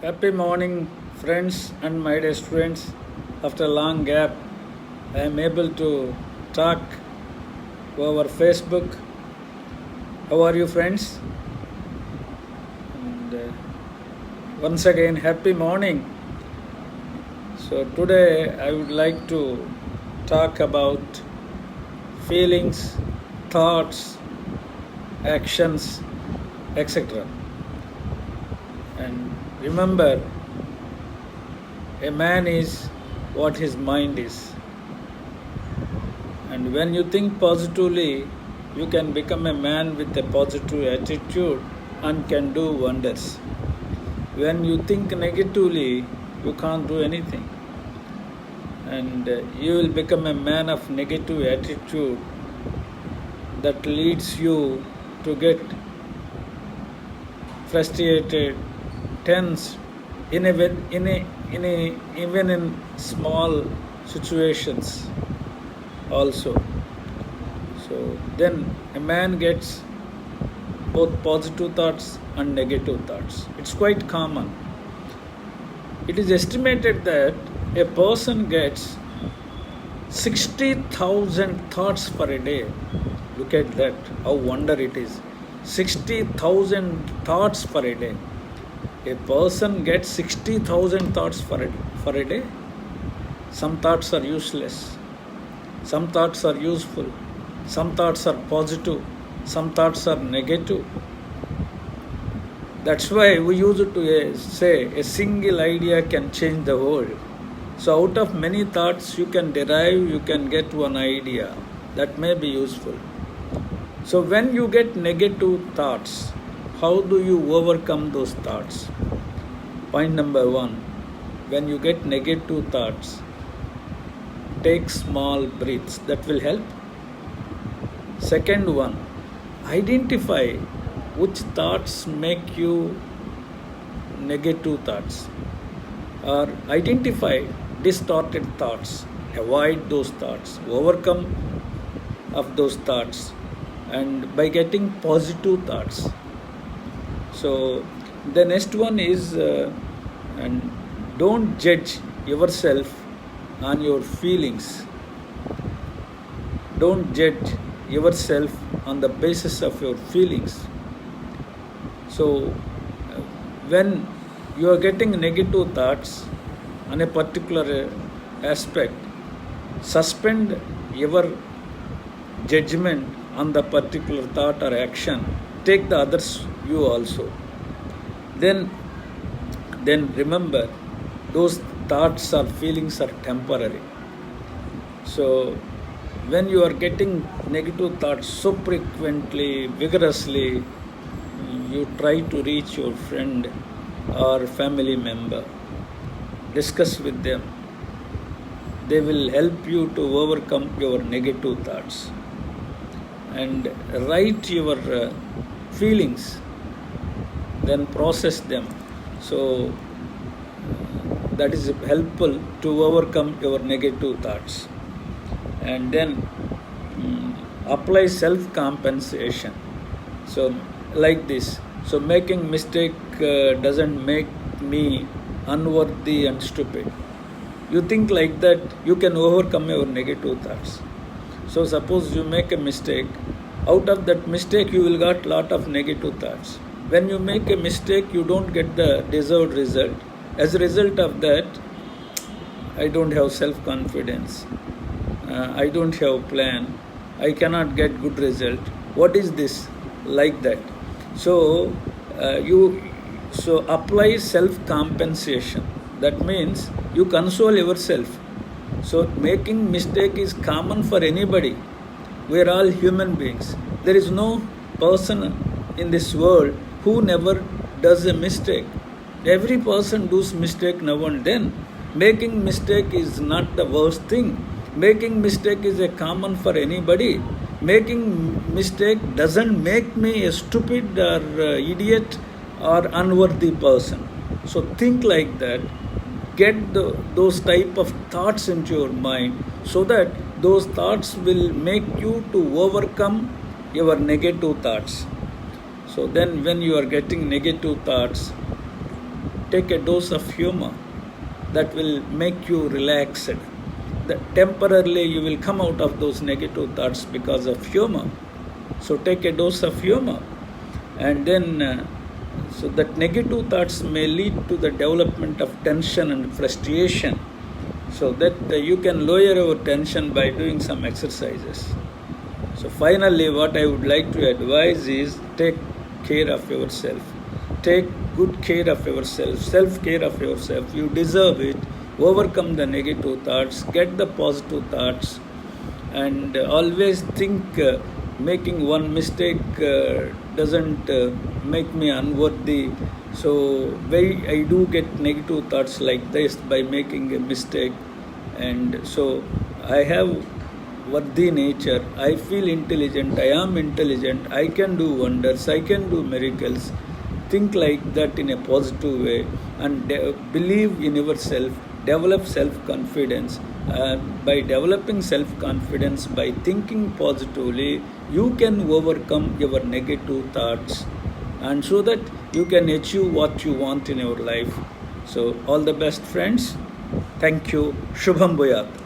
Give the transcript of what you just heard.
Happy morning, friends and my dear students. After a long gap, I am able to talk over Facebook. How are you, friends? And once again, happy morning. So, today I would like to talk about feelings, thoughts, actions, etc. And remember, a man is what his mind is. And when you think positively, you can become a man with a positive attitude and can do wonders. When you think negatively, you can't do anything. And you will become a man of negative attitude that leads you to get frustrated, tense, even in small situations also. So then a man gets both positive thoughts and negative thoughts. It's quite common. It is estimated that a person gets 60,000 thoughts per day. Look at that, how wonder it is. 60,000 thoughts per day. A person gets 60,000 thoughts for a day. Some thoughts are useless. Some thoughts are useful. Some thoughts are positive. Some thoughts are negative. That's why we use it to say a single idea can change the world. So out of many thoughts you can get one idea that may be useful. So when you get negative thoughts, how do you overcome those thoughts? Point number 1, when you get negative thoughts, take small breaths. That will help. Second one, identify which thoughts make you negative thoughts, or identify distorted thoughts. Avoid those thoughts, overcome of those thoughts, and by getting positive thoughts. So the next one is and don't judge yourself on your feelings. Don't judge yourself on the basis of your feelings. So when you are getting negative thoughts on a particular aspect, suspend your judgment on the particular thought or action. Take the other's view also. Then remember, those thoughts or feelings are temporary. So when you are getting negative thoughts so frequently, vigorously, you try to reach your friend or family member. Discuss with them. They will help you to overcome your negative thoughts. And write your feelings, then process them. So that is helpful to overcome your negative thoughts. And then apply self-compensation. So like this. So making mistake doesn't make me unworthy and stupid. You think like that, you can overcome your negative thoughts. So suppose you make a mistake, out of that mistake you will get lot of negative thoughts. When you make a mistake, you don't get the deserved result. As a result of that, I don't have self-confidence. I don't have plan. I cannot get good result. What is this? Like that. So so apply self-compensation. That means you console yourself. So making mistake is common for anybody. We are all human beings. There is no person in this world who never does a mistake. Every person does mistake now and then. Making mistake is not the worst thing. Making mistake is a common for anybody. Making mistake doesn't make me a stupid or idiot or unworthy person. So think like that. Get those type of thoughts into your mind, so that those thoughts will make you to overcome your negative thoughts. So then when you are getting negative thoughts, take a dose of humor that will make you relaxed. That temporarily you will come out of those negative thoughts because of humor. So take a dose of humor, and then so that negative thoughts may lead to the development of tension and frustration. So that you can lower your tension by doing some exercises. So finally, what I would like to advise is take care of yourself. Take good care of yourself, self-care of yourself. You deserve it. Overcome the negative thoughts, get the positive thoughts, and always think making one mistake doesn't make me unworthy. So I do get negative thoughts like this by making a mistake, and so I have worthy nature. I feel intelligent. I am intelligent. I can do wonders. I can do miracles. Think like that in a positive way, and believe in yourself. Develop self-confidence. By developing self-confidence, by thinking positively, you can overcome your negative thoughts, and so that you can achieve what you want in your life. So all the best, friends. Thank you. Shubham Bhuyat.